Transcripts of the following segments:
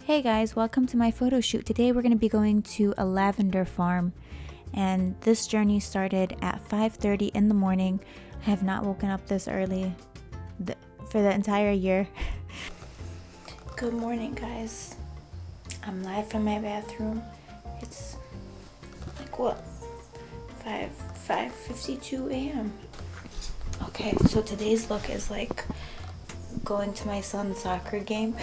Hey guys, welcome to my photo shoot. Today we're going to be going to a lavender farm, and this journey started at 5:30 in the morning. I have not woken up this early for the entire year. Good morning guys. I'm live from my bathroom. It's like what? 5:52 a.m. Okay, so today's look is like going to my son's soccer game.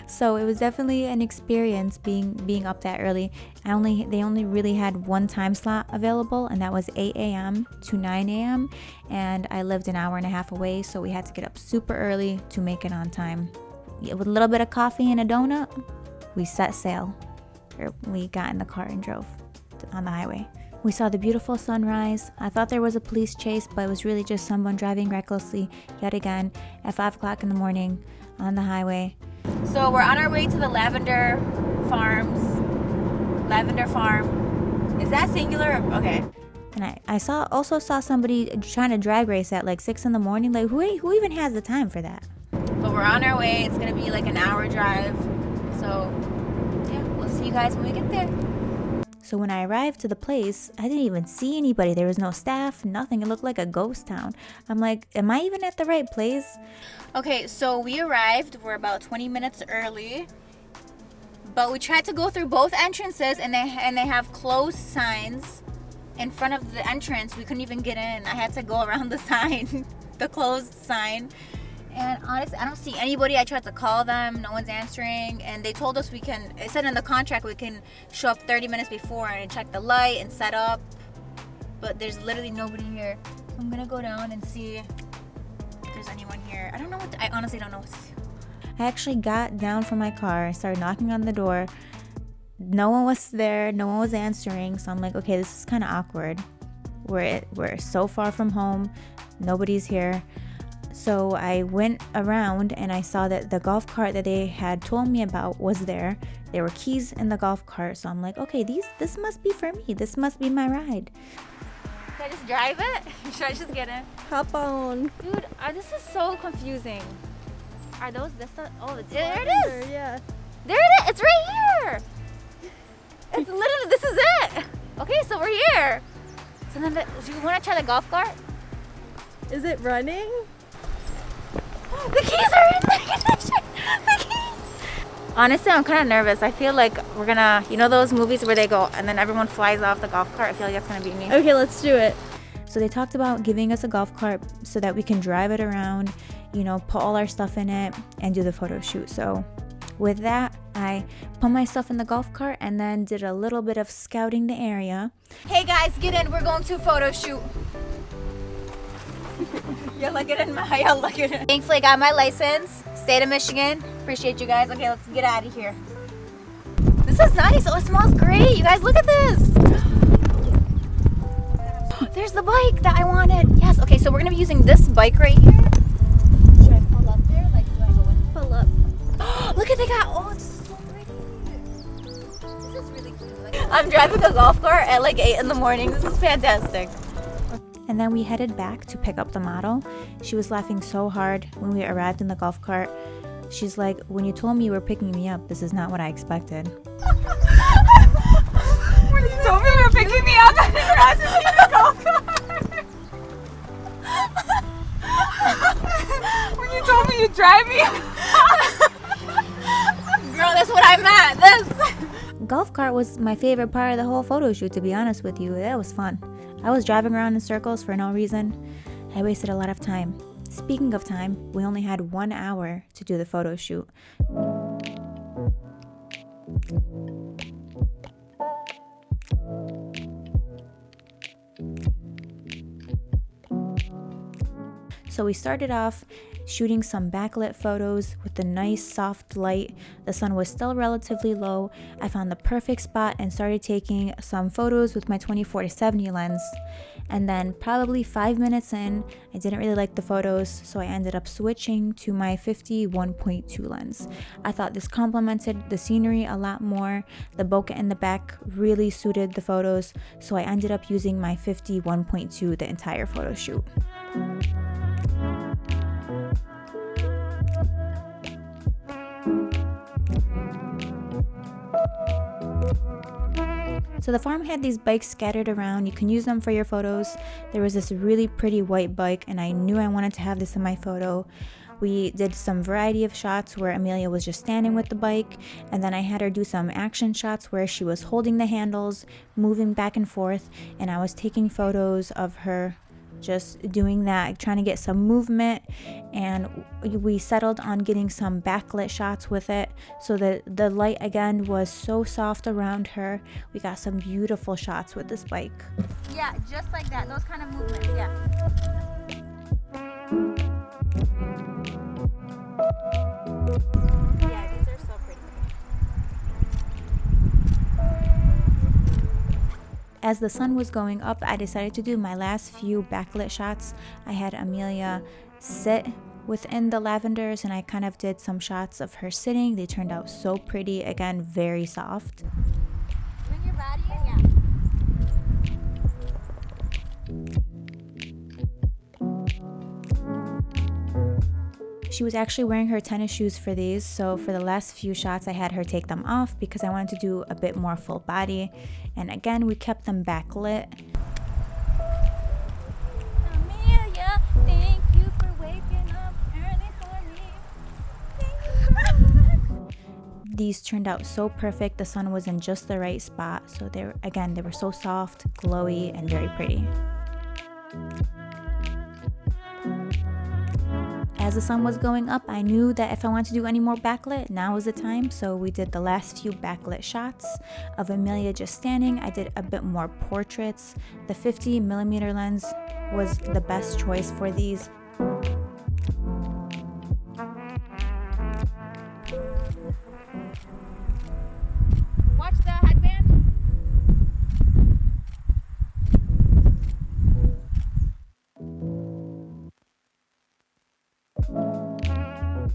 So it was definitely an experience being up that early. They only really had one time slot available, and that was 8 a.m. to 9 a.m. and I lived an hour and a half away, so we had to get up super early to make it on time. With a little bit of coffee and a donut, we set sail. We got in the car and drove on the highway. We saw the beautiful sunrise. I thought there was a police chase, but it was really just someone driving recklessly yet again at 5 o'clock in the morning on the highway. So we're on our way to the lavender farm. Is that singular? Okay. And I also saw somebody trying to drag race at like 6 in the morning. Like who even has the time for that? But we're on our way. It's gonna be like an hour drive. So yeah, we'll see you guys when we get there. So when I arrived to the place, I didn't even see anybody. There was no staff, nothing. It looked like a ghost town. I'm like, am I even at the right place? Okay, so we arrived. We're about 20 minutes early. But we tried to go through both entrances, and they have closed signs in front of the entrance. We couldn't even get in. I had to go around the sign, the closed sign. And honestly, I don't see anybody. I tried to call them. No one's answering. And they told us it said in the contract we can show up 30 minutes before and check the light and set up. But there's literally nobody here. So I'm going to go down and see if there's anyone here. I honestly don't know what to do. I actually got down from my car and started knocking on the door. No one was there. No one was answering. So I'm like, okay, this is kind of awkward. We're so far from home. Nobody's here. So I went around and I saw that the golf cart that they had told me about was there. There were keys in the golf cart. So I'm like, okay, this must be for me. This must be my ride. Should I just drive it? Should I just get in? Hop on. Dude, this is so confusing. Are those this? Oh, there it is. Yeah. There it is. It's right here. It's literally, this is it. Okay, so we're here. So then, do you want to try the golf cart? Is it running? The keys are in the ignition. The keys. Honestly, I'm kind of nervous. I feel like we're gonna, those movies where they go and then everyone flies off the golf cart. I feel like that's gonna be me. Okay, let's do it. So they talked about giving us a golf cart so that we can drive it around, put all our stuff in it and do the photo shoot. So with that, I put my stuff in the golf cart and then did a little bit of scouting the area. Hey guys, get in. We're going to a photo shoot. Look it in. Thankfully, I got my license. State of Michigan. Appreciate you guys. Okay, let's get out of here. This is nice. Oh, it smells great. You guys, look at this. There's the bike that I wanted. Yes. Okay, so we're gonna be using this bike right here. Should I pull up there? Like, do I go in? Pull up. Look at this is so pretty. This is really cute. I'm driving a golf cart at like 8 in the morning. This is fantastic. And then we headed back to pick up the model. She was laughing so hard when we arrived in the golf cart. She's like, when you told me you were picking me up, this is not what I expected. When you told me you were picking me up, I didn't realize you were in the golf cart. When you told me you'd drive me. Girl, that's what I meant. This golf cart was my favorite part of the whole photo shoot, to be honest with you. That was fun. I was driving around in circles for no reason. I wasted a lot of time. Speaking of time, we only had 1 hour to do the photo shoot. So we started off shooting some backlit photos with the nice soft light. The sun was still relatively low. I found the perfect spot and started taking some photos with my 24-70 lens. And then probably 5 minutes in, I didn't really like the photos, so I ended up switching to my 51.2 lens. I thought this complemented the scenery a lot more. The bokeh in the back really suited the photos, so I ended up using my 51.2 the entire photo shoot. So the farm had these bikes scattered around. You can use them for your photos. There was this really pretty white bike, and I knew I wanted to have this in my photo. We did some variety of shots where Amelia was just standing with the bike, and then I had her do some action shots where she was holding the handles, moving back and forth, and I was taking photos of her just doing that, trying to get some movement. And we settled on getting some backlit shots with it so that the light again was so soft around her. We got some beautiful shots with this bike. Yeah, just like that, those kind of movements. Yeah, these are so pretty. As the sun was going up, I decided to do my last few backlit shots. I had Amelia sit within the lavenders, and I kind of did some shots of her sitting. They turned out so pretty. Again, very soft. Bring your body in, She was actually wearing her tennis shoes for these, so for the last few shots I had her take them off because I wanted to do a bit more full body. And again, we kept them backlit. Amelia, thank you for waking up early for me. These turned out so perfect. The sun was in just the right spot, so they were so soft, glowy, and very pretty. As the sun was going up, I knew that if I wanted to do any more backlit, now was the time. So we did the last few backlit shots of Amelia just standing. I did a bit more portraits. The 50mm lens was the best choice for these. Watch the headband.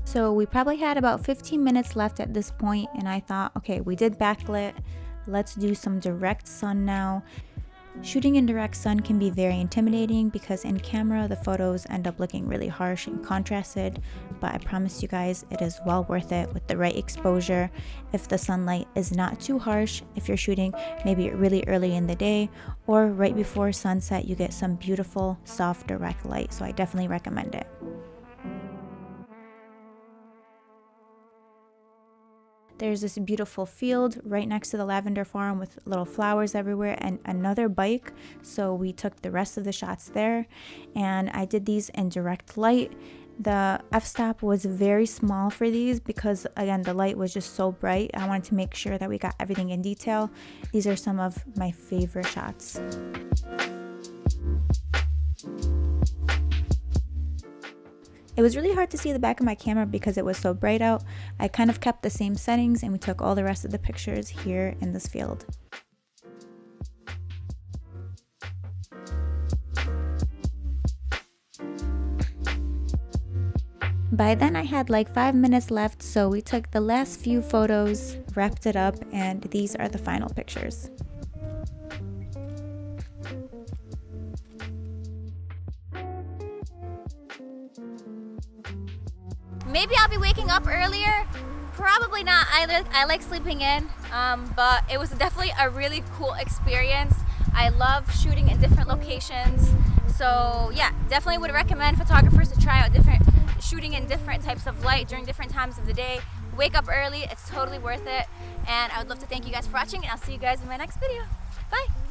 So we probably had about 15 minutes left at this point, and I thought, okay, we did backlit, let's do some direct sun now. Shooting in direct sun can be very intimidating because in camera the photos end up looking really harsh and contrasted, but I promise you guys it is well worth it with the right exposure. If the sunlight is not too harsh, if you're shooting maybe really early in the day or right before sunset, you get some beautiful soft direct light, so I definitely recommend it. There's this beautiful field right next to the lavender farm with little flowers everywhere and another bike. So we took the rest of the shots there, and I did these in direct light. The f-stop was very small for these because again, the light was just so bright. I wanted to make sure that we got everything in detail. These are some of my favorite shots. It was really hard to see the back of my camera because it was so bright out. I kind of kept the same settings and we took all the rest of the pictures here in this field. By then I had like 5 minutes left, so we took the last few photos, wrapped it up, and these are the final pictures. Maybe I'll be waking up earlier. Probably not. I like sleeping in, but it was definitely a really cool experience. I love shooting in different locations. So yeah, definitely would recommend photographers to try out shooting in different types of light during different times of the day. Wake up early, it's totally worth it. And I would love to thank you guys for watching, and I'll see you guys in my next video. Bye.